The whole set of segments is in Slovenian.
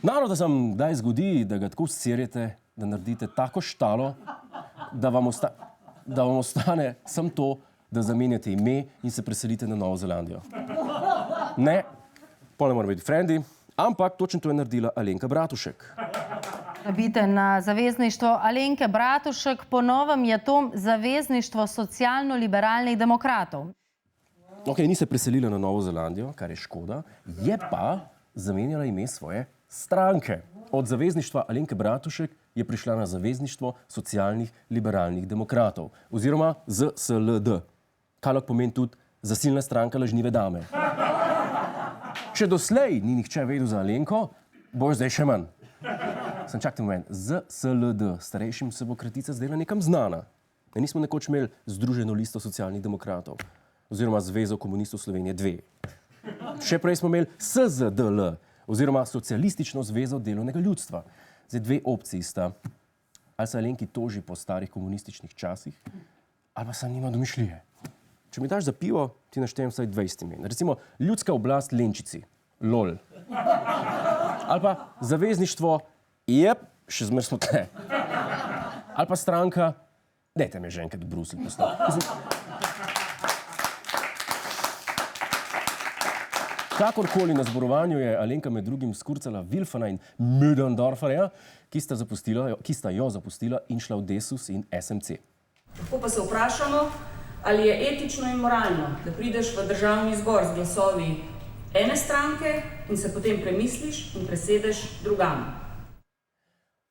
Naroda se vam kdaj zgodi, da ga tako serjete, da naredite tako štalo, da vam ostane samo to, da zamenjate ime in se preselite na Novo Zelandijo. Ne, pol ne moramo biti frendi, ampak točno to je naredila Alenka Bratušek. Vabite na zavezništvo Alenke Bratušek, po novem je to zavezništvo socialno-liberalnih demokratov. Ok, ni se preselila na Novo Zelandijo, kar je škoda, je pa zamenjala ime svoje stranke. Od zavezništva Alenke Bratušek je prišla na zavezništvo socialnih liberalnih demokratov, oziroma ZSLD, kar lahko pomeni tudi zasilna stranka lažnive dame. Če doslej ni nihče vedel za Alenko, bo zdaj še manj. Sem čakajte moment, ZSLD, starejšim se bo kratica zdela nekam znana. Nismo nekoč imeli Združeno listo socialnih demokratov, oziroma Zvezo komunistov Slovenije 2. Še prej smo imeli SZDL, oziroma Socialistično zvezo delovnega ljudstva. Zdaj dve opciji sta, ali se Alenki toži po starih komunističnih časih, ali pa se nima domišljije. Če mi daš za pivo, ti naštejem vsaj 20 imen. Recimo Ljudska oblast Lenčici, LOL. Ali pa zavezništvo, še zmer smo tle. Ali pa stranka, dajte me že enkrat v Bruselj poslati. Kakorkoli na zborovanju je Alenka med drugim skurcala Wilfana in Möderndorferja, ki sta jo zapustila in šla v Desus in SMC. Lahko pa se vprašamo, ali je etično in moralno, da prideš v državni zbor z glasovi ene stranke in se potem premisliš in presedeš drugam.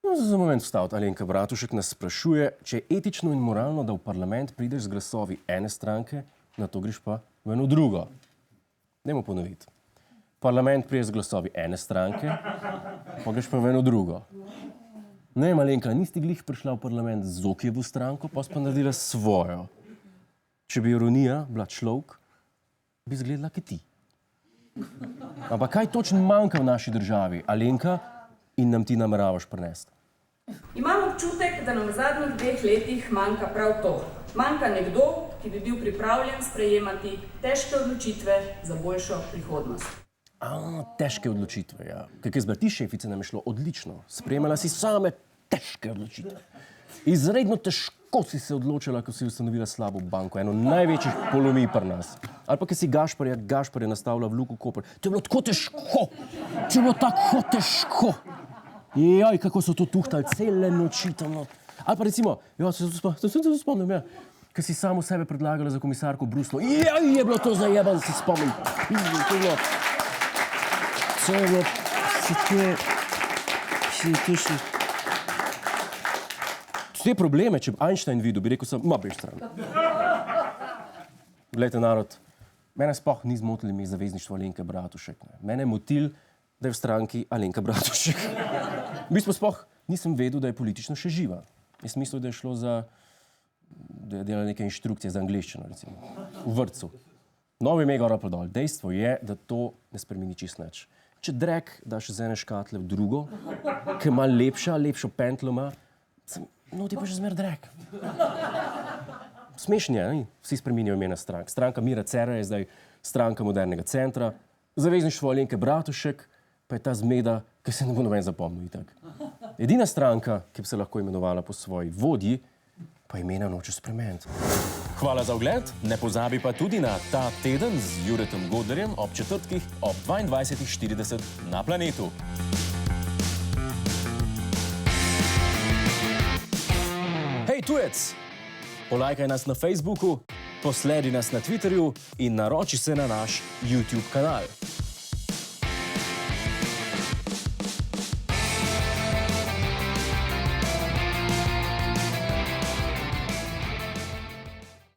No, za moment vstaviti, Alenka Bratušek nas sprašuje, če je etično in moralno, da v parlament prideš z glasovi ene stranke, na to greš pa v eno drugo. Dajmo ponoviti. Parlament pride z glasovi ene stranke, pa greš pa v eno drugo. Ne, Alenka, nisi glih prišla v parlament z Zokijevo stranko, pa si pa naredila svojo. Če bi ironija bila človek, bi izgledala kot ti. Ampak kaj točno manjka v naši državi, Alenka, in nam ti nameravaš prinesti? Imam občutek, da nam v zadnjih 2 letih manjka prav to. Manjka nekdo, ki bi bil pripravljen sprejemati težke odločitve za boljšo prihodnost. Težke odločitve, ja. Kaj zbir, ti šefice nam je šlo odlično. Sprejemala si same težke odločitve. Izredno težko si se odločila, ko si ustanovila slabo banko, eno največjih polomij pri nas. Ali pa, ko si Gašparja nastavila v Luku Koper. To je bilo tako težko. To je bilo tako težko. Jaj, kako so to tuhtali cele noči tam. Ali pa recimo, se spomnim, ja, ko si samo sebe predlagala za komisarko v Bruslu. Jaj, je bilo to zajeban, se spomnim. Te probleme, če bi Einstein videl, bi rekel sem, bež stran. Glejte, narod, mene sploh ni zmotili mi zavezništvo Alenke Bratušek. Mene je motil, da je v stranki Alenka Bratušek. V bistvu sploh nisem vedel, da je politično še živa. Jaz mislil, da je šlo za, da je delala neke inštrukcije za angleščino, recimo, v vrtcu. Novi ime gora pa dol. Dejstvo je, da to ne spremeni čisto nič. Če drek daš z ene škatle v drugo, ki ima lepšo pentlo ima, ti pa še zmer drek. Smešen je, ne? Vsi spreminjajo imena strank. Stranka Mira Cerarja je zdaj stranka Modernega centra, zavezništvo Alenke Bratušek pa je ta zmeda, ki se ne bo noben zapomnil itak. Edina stranka, ki bi se lahko imenovala po svoji vodji, pa imena noče spremeniti. Hvala za ogled, ne pozabi pa tudi na Ta teden z Juretom Godlerjem ob četrtkih ob 22:40 na Planetu. Hej tujec, polajkaj nas na Facebooku, posledi nas na Twitterju in naroči se na naš YouTube kanal.